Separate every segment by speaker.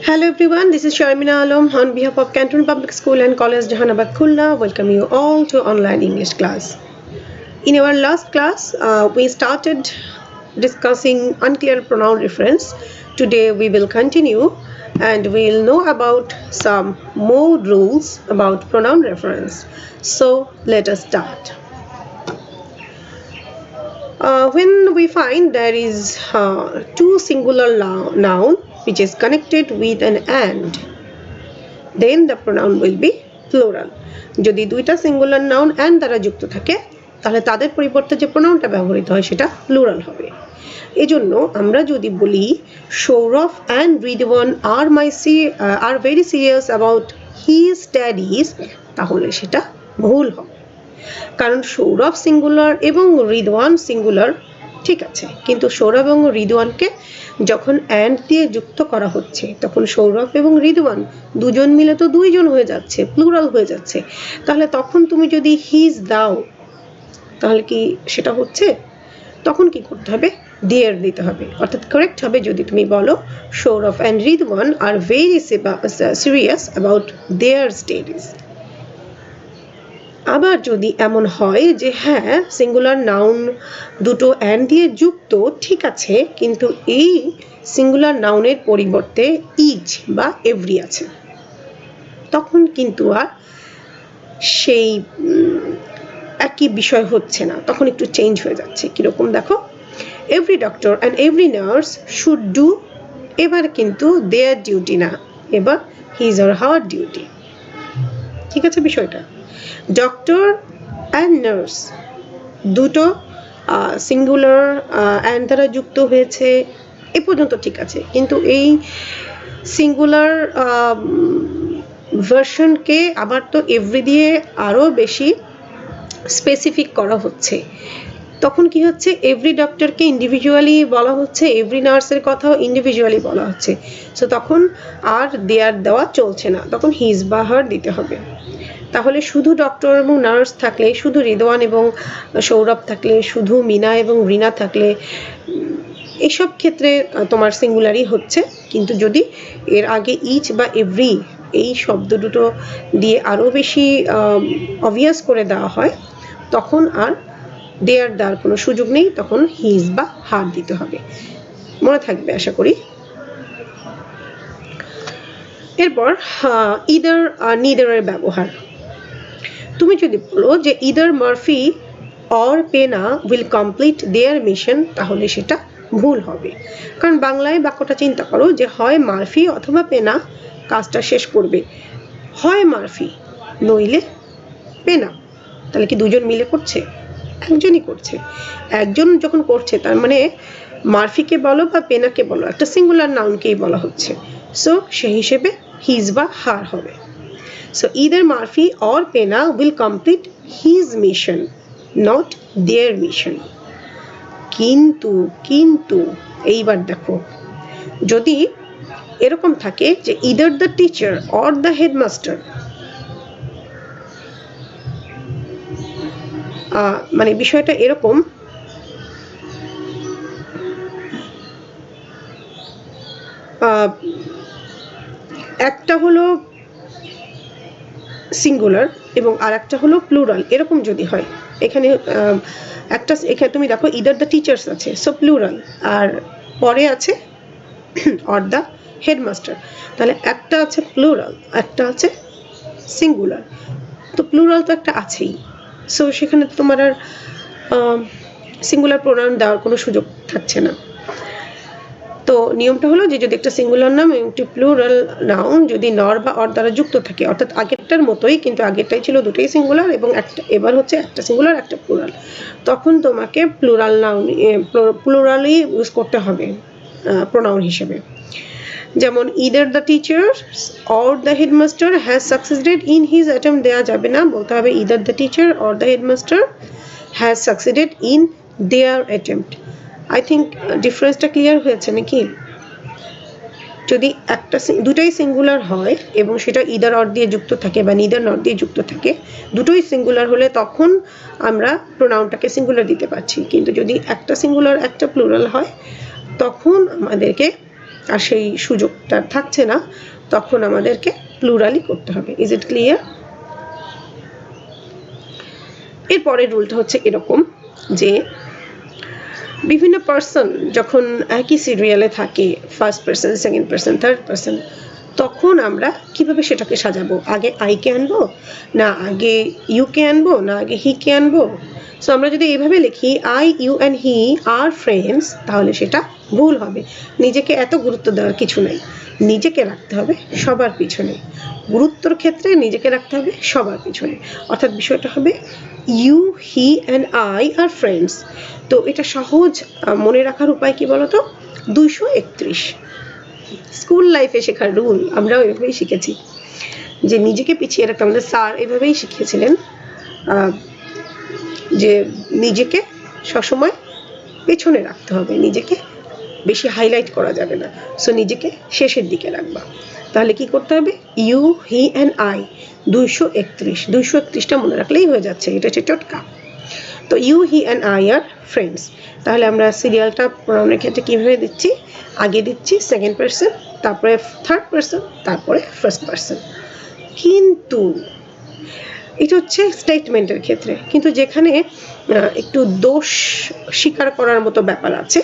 Speaker 1: Hello everyone, this is Sharmina Alam on behalf of Canton Public School and College Jahanabad Khulna. Welcome you all to online English class. In our last class, we started discussing unclear pronoun reference. Today we will continue and we'll know about some more rules about pronoun reference. So let us start. When we find there is two singular noun which is connected with an and, then the pronoun will be plural. যদি দুইটা singular noun and দ্বারা যুক্ত থাকে তাহলে তাদের পরিবর্তে যে প্রোনাউনটা ব্যবহৃত হয় সেটা প্লুরাল হবে। এজন্য আমরা যদি বলি Sourav and Ridwan are very serious about his studies, তাহলে সেটা ভুল হবে। কারণ সৌরভ সিঙ্গুলার এবং রিদওয়ান সিঙ্গুলার ঠিক আছে, কিন্তু সৌরভ এবং রিদওয়ানকে যখন and দিয়ে যুক্ত করা হচ্ছে তখন সৌরভ এবং রিদওয়ান দুজন মিলে তো দুইজন হয়ে যাচ্ছে, প্লুরাল হয়ে যাচ্ছে। তাহলে তখন তুমি যদি হিজ দাও তাহলে কি সেটা হচ্ছে? তখন কি করতে হবে? দেয়ার দিতে হবে। অর্থাৎ কারেক্ট হবে যদি তুমি বলো Sourav and Ridwan are very serious about their studies। আবার যদি এমন হয় যে হ্যাঁ সিঙ্গুলার নাউন দুটো and দিয়ে যুক্ত ঠিক আছে, কিন্তু এই সিঙ্গুলার নাউনের পরিবর্তে ইচ বা এভরি আছে, তখন কিন্তু আর সেই একই বিষয় হচ্ছে না, তখন একটু চেঞ্জ হয়ে যাচ্ছে। কিরকম দেখো, every doctor and every nurse should do, এবার কিন্তু দেয়ার ডিউটি না, এবার হিজ অর হার ডিউটি। ঠিক আছে বিষয়টা? ডক্টর অ্যান্ড নার্স দুটো সিঙ্গুলার অ্যান্ড দ্বারা যুক্ত হয়েছে, এ পর্যন্ত ঠিক আছে, কিন্তু এই সিঙ্গুলার ভার্সনকে আবার তো এভরি দিয়ে আরও বেশি স্পেসিফিক করা হচ্ছে। তখন কি হচ্ছে, এভরি ডক্টরকে ইন্ডিভিজুয়ালি বলা হচ্ছে, এভরি নার্সের কথাও ইন্ডিভিজুয়ালি বলা হচ্ছে। সো তখন আর দেয়ার দেওয়া চলছে না, তখন হিজ বা হার দিতে হবে। তাহলে শুধু ডক্টর এবং নার্স থাকলে, শুধু রিদওয়ান এবং সৌরভ থাকলে, শুধু মিনা এবং রিনা থাকলে, এসব ক্ষেত্রে তোমার সিঙ্গুলারই হচ্ছে। কিন্তু যদি এর আগে ইচ বা এভরি এই শব্দ দুটো দিয়ে আরও বেশি অবভিয়াস করে দেওয়া হয় তখন আর দেয়ার দেওয়ার কোনো সুযোগ নেই, তখন হিজ বা হার দিতে হবে। মনে থাকবে আশা করি। এরপর ইদার নিদারের ব্যবহার। তুমি যদি বলো যে either Murphy or Pena will complete their mission, তাহলে সেটা ভুল হবে। কারণ বাংলায় বাক্যটা চিন্তা করো যে হয় মার্ফি অথবা পেনা কাজটা শেষ করবে, হয় মার্ফি নইলে পেনা। তাহলে কি দুজন মিলে করছে? একজনই করছে। একজন যখন করছে তার মানে মার্ফিকে বলো বা পেনাকে বলো, একটা সিঙ্গুলার নাউনকেই বলা হচ্ছে। সো সেই হিসেবে হিজ বা হার হবে। So either Murphy or Pena will complete his mission, not their mission. কিন্তু এইবার দেখো, যদি এরকম থাকে যে either the teacher or the headmaster, মানে বিষয়টা এরকম, একটা হলো সিঙ্গুলার এবং আর একটা হলো প্লুরাল, এরকম যদি হয়, এখানে এখানে তুমি দেখো ইদার দ্য টিচার্স আছে, সো প্লুরাল, আর পরে আছে অর দ্য হেডমাস্টার, তাহলে একটা আছে প্লুরাল, একটা আছে সিঙ্গুলার। তো প্লুরাল তো একটা আছেই, সো সেখানে তোমার আর সিঙ্গুলার প্রোনাউন দেওয়ার কোনো সুযোগ থাকছে না। তো নিয়মটা হলো যে যদি একটা সিঙ্গুলার নাম এবং একটি প্লুরাল নাউন যদি নর বা অর দ্বারা যুক্ত থাকে, অর্থাৎ আগেরটার মতোই, কিন্তু আগেরটাই ছিল দুটোই সিঙ্গুলার এবং একটা, এবার হচ্ছে একটা সিঙ্গুলার একটা প্লুরাল, তখন তোমাকে প্লুরাল নাউন প্লুরালই ইউজ করতে হবে প্রোনাউন হিসেবে। যেমন either the teacher or the headmaster has succeeded in his attempt, দেওয়া যাবে না, বলতে হবে either the teacher or the headmaster has succeeded in their attempt. I think ডিফারেন্সটা ক্লিয়ার হয়েছে নাকি? যদি একটা দুটোই সিঙ্গুলার হয় এবং সেটা ইদার অর দিয়ে যুক্ত থাকে বা নিদার নর দিয়ে যুক্ত থাকে, দুটোই সিঙ্গুলার হলে তখন আমরা প্রোনাউনটাকে সিঙ্গুলার দিতে পারছি। কিন্তু যদি একটা সিঙ্গুলার একটা প্লুরাল হয় তখন আমাদেরকে আর সেই সুযোগটা থাকছে না, তখন আমাদেরকে প্লুরালি করতে হবে। Is it clear? এরপরের রুলটা হচ্ছে এরকম যে বিভিন্ন পার্সন যখন একই সিরিয়ালে থাকে, first person, second person, third person, তখন আমরা কিভাবে সেটাকে সাজাবো? আগে আইকে আনবো, না আগে ইউকে আনবো, না আগে হিকে আনবো? সো আমরা যদি এইভাবে লিখি I, you and he are friends, তাহলে সেটা ভুল হবে। নিজেকে এত গুরুত্ব দেওয়ার কিছু নেই, নিজেকে রাখতে হবে সবার পিছনে। গুরুত্বর ক্ষেত্রে নিজেকে রাখতে হবে সবার পিছনে। অর্থাৎ বিষয়টা হবে you, he and I are friends. তো এটা সহজ মনে রাখার উপায় কি বলতো? 231। স্কুল লাইফে শেখার রুল, আমরাও এভাবেই শিখেছি যে নিজেকে পিছিয়ে রাখতে। আমাদের স্যার এভাবেই শিখিয়েছিলেন যে নিজেকে সবসময় পেছনে রাখতে হবে, নিজেকে বেশি হাইলাইট করা যাবে না। সো নিজেকে শেষের দিকে রাখবা। তাহলে কি করতে হবে? You, he and I, 231। 231টা মনে রাখলেই হয়ে যাচ্ছে, এটা হচ্ছে টোটকা। তো you, he and I are friends. তাহলে আমরা সিরিয়ালটা প্রোনাউনের ক্ষেত্রে কীভাবে দিচ্ছি? আগে দিচ্ছি সেকেন্ড পার্সন, তারপরে থার্ড পার্সন, তারপরে ফার্স্ট পার্সন। কিন্তু এটা হচ্ছে স্টেটমেন্টের ক্ষেত্রে। কিন্তু যেখানে একটু দোষ স্বীকার করার মতো ব্যাপার আছে,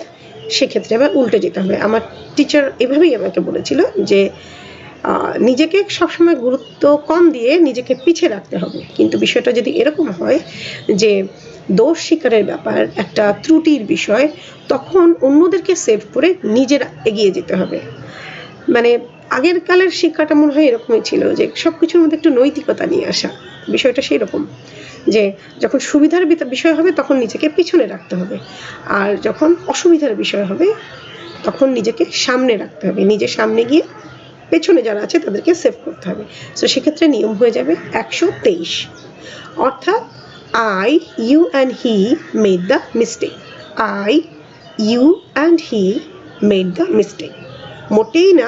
Speaker 1: সেক্ষেত্রে আবার উল্টে যেতে হবে। আমার টিচার এভাবেই আমাকে বলেছিল যে নিজেকে সবসময় গুরুত্ব কম দিয়ে নিজেকে পিছিয়ে রাখতে হবে। কিন্তু বিষয়টা যদি এরকম হয় যে দোষ স্বীকারের ব্যাপার, একটা ত্রুটির বিষয়, তখন অন্যদেরকে সেভ করে নিজের এগিয়ে যেতে হবে। মানে আগের কালের শিক্ষাটা মনে হয় এরকমই ছিল যে সব কিছুর মধ্যে একটু নৈতিকতা নিয়ে আসা। বিষয়টা সেই রকম যে যখন সুবিধার বিষয় হবে তখন নিজেকে পিছনে রাখতে হবে, আর যখন অসুবিধার বিষয় হবে তখন নিজেকে সামনে রাখতে হবে। নিজের সামনে গিয়ে পেছনে যারা আছে তাদেরকে সেভ করতে হবে। সো সেক্ষেত্রে নিয়ম হয়ে যাবে 123। অর্থাৎ I, you and he made the mistake. I, you and he made the mistake. মোটেই না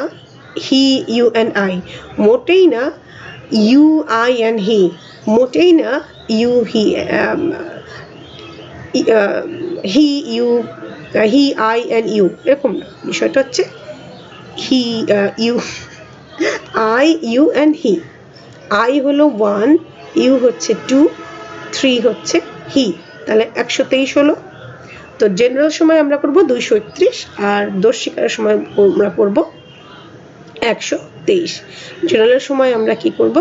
Speaker 1: হি, ইউ অ্যান্ড আই, মোটেই না ইউ, আই অ্যান্ড হি, মোটেই না you, he, he, you, he, I and you, এরকম না। বিষয়টা হচ্ছে he, you, I, you and he. I হলো 1, ইউ হচ্ছে 2, 3 হচ্ছে হি। তাহলে 123 হলো। তো জেনারেল সময় আমরা করব 231, আর দোষ স্বীকারের সময় আমরা করব 123। জেনারেল সময় আমরা কি করব?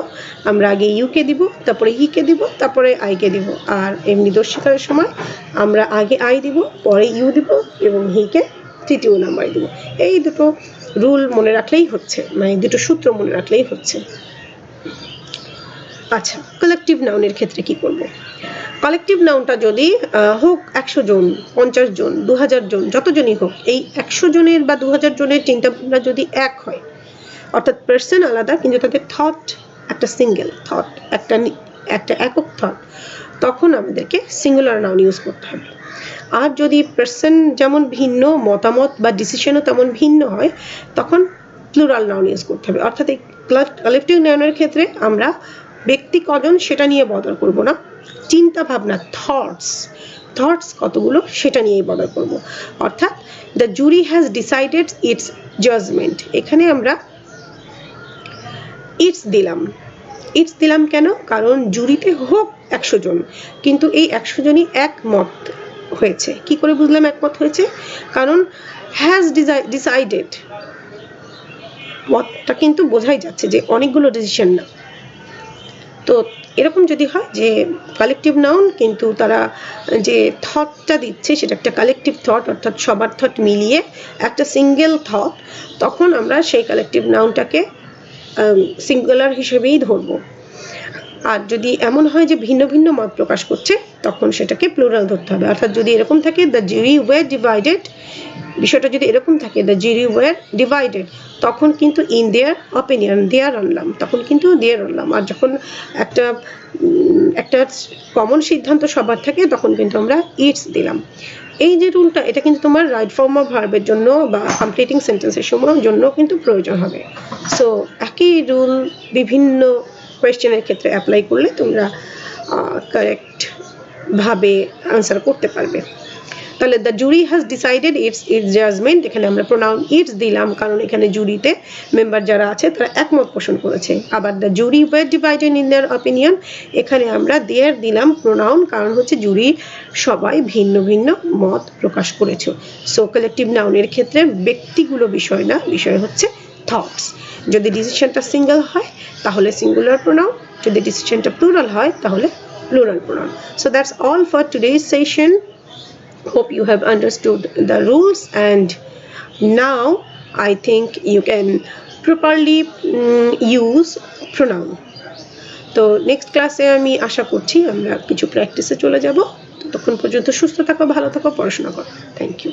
Speaker 1: আমরা আগে ইউকে দিব, তারপরে হিকে দিব, তারপরে আইকে দিব। আর এমনি দোষ স্বীকারের সময় আমরা আগে আই দিব, পরে ইউ দিব এবং হিকে তৃতীয় নাম্বার দিব। এই দুটো রুল মনে রাখলেই হচ্ছে, মানে দুটো সূত্র মনে রাখলেই হচ্ছে। আচ্ছা, কালেকটিভ নাউনের ক্ষেত্রে কি করব? কালেকটিভ নাউনটা যদি হোক 100 জন, 50 জন, 2000 জন, যতজনই হোক, এই 100 জনের বা 2000 জনের চিন্তা ভাবনা যদি এক হয়, অর্থাৎ পার্সন আলাদা কিন্তু তাদের থট একটা সিঙ্গেল থট, একটা একক থট, তখন আমাদেরকে সিঙ্গুলার নাউন ইউজ করতে হবে। আর যদি পার্সন যেমন ভিন্ন, মতামত বা ডিসিশনও তেমন ভিন্ন হয়, তখন প্লুরাল নাউন ইউজ করতে হবে। অর্থাৎ এই কালেকটিভ নাউনের ক্ষেত্রে আমরা ব্যক্তি কজন সেটা নিয়ে বদল করব না, চিন্তা ভাবনা, থটস কতগুলো সেটা নিয়েই বদল করব। অর্থাৎ the jury has decided its judgement, এখানে আমরা ইটস দিলাম কেন? কারণ জুরিতে হোক 100 জন, কিন্তু এই 100 জনই একমত হয়েছে। কি করে বুঝলাম একমত হয়েছে? কারণ হ্যাজ ডিসাইডেড, মতটা কিন্তু বোঝাই যাচ্ছে যে অনেকগুলো ডিসিশন না। তো এরকম যদি হয় যে কালেকটিভ নাউন কিন্তু তারা যে থটটা দিচ্ছে সেটা একটা কালেকটিভ থট, অর্থাৎ সবার থট মিলিয়ে একটা সিঙ্গেল থট, তখন আমরা সেই কালেকটিভ নাউনটাকে সিঙ্গুলার হিসেবেই ধরব। আর যদি এমন হয় যে ভিন্ন ভিন্ন মত প্রকাশ করছে, তখন সেটাকে প্লুরাল ধরতে হবে। অর্থাৎ যদি এরকম থাকে দ্য জুরি ওয়ার ডিভাইডেড, বিষয়টা যদি এরকম থাকে দ্য জুরি ওয়ার ডিভাইডেড, তখন কিন্তু ইন দেয়ার অপিনিয়ন দেয়ার আনলাম, তখন কিন্তু দেয়ার আনলাম। আর যখন একটা কমন সিদ্ধান্ত সবার থাকে, তখন কিন্তু আমরা ইটস দিলাম। এই যে রুলটা, এটা কিন্তু তোমার রাইট ফর্ম অফ ভার্বের জন্য বা কমপ্লিটিং সেন্টেন্সের সময়ের জন্য কিন্তু প্রয়োজন হবে। সো একই রুল বিভিন্ন কোয়েশ্চেনের ক্ষেত্রে অ্যাপ্লাই করলে তোমরা কারেক্টভাবে আনসার করতে পারবে। তাহলে the jury has decided its judgement, এখানে আমরা প্রোনাউন ইটস দিলাম কারণ এখানে জুরিতে মেম্বার যারা আছে তারা একমত পোষণ করেছে। আবার the jury war divided in their opinion, এখানে আমরা দেয়ার দিলাম প্রোনাউন কারণ হচ্ছে জুরি সবাই ভিন্ন ভিন্ন মত প্রকাশ করেছে। সো কালেকটিভ নাউনের ক্ষেত্রে ব্যক্তিগুলো বিষয় না, বিষয় হচ্ছে থটস। যদি ডিসিশনটা সিঙ্গেল হয় তাহলে সিঙ্গুলার প্রোনাউন, যদি ডিসিশনটা প্লুরাল হয় তাহলে plural pronoun. So that's all for today's session. Hope you have understood the rules, and now I think you can properly use pronoun. তো নেক্সট ক্লাসে আমি আশা করছি আমরা কিছু প্র্যাকটিসে চলে যাব। ততক্ষণ পর্যন্ত সুস্থ থাকো, ভালো থাকো, পড়াশোনা করো। Thank you.